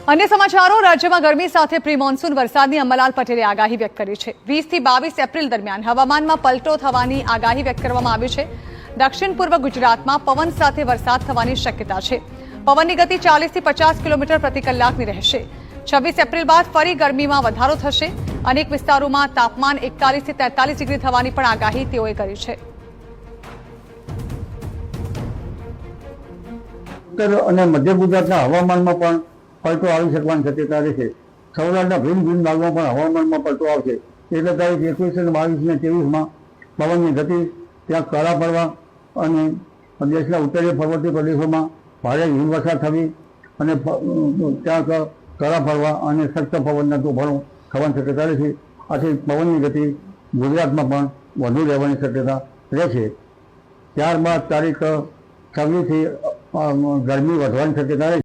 अन्य समाचारों राज्य में गर्मी साथ प्री मोन्सून वरसादनी अंबालाल पटेले आगाही व्यक्त करी है। 20 થી 22 एप्रिल दरमियान हवामान में पलटो थवानी आगाही व्यक्त करवामां आवी छे। दक्षिण पूर्व गुजरात में पवन साथ वरसाद थवानी शक्यता है। पवन की गति 40 થી 50 किलोमीटर प्रति कलाकनी रहेशे। 26 एप्रिल बाद फरी गर्मी में वधारो थशे। अनेक विस्तारों में तापमान 41 થી 43 डिग्री थवानी पण आगाही तेओए करी छे। उत्तर और मध्य गुजरात हवामान में पण पलटो આવી શકવાની શક્યતા રહેશે। સૌરાષ્ટ્રના ભિન્ન ભિન્ન ભાગમાં પણ હવામાનમાં પલટો આવશે। એટલે તારીખ 21 અને 22 અને 23 માં પવનની ગતિ ત્યાં કરા પડવા અને દેશના ઉત્તરીય પર્વતીય પ્રદેશોમાં ભારે હિમવર્ષા થવી અને ત્યાં કરા પડવા અને સખ્ત પવનના તોફાનો થવાની શક્યતા રહેશે। આથી પવનની ગતિ ગુજરાતમાં પણ વધુ રહેવાની શક્યતા રહેશે। ત્યારબાદ તારીખ 26 થી ગરમી વધવાની શક્યતા રહેશે।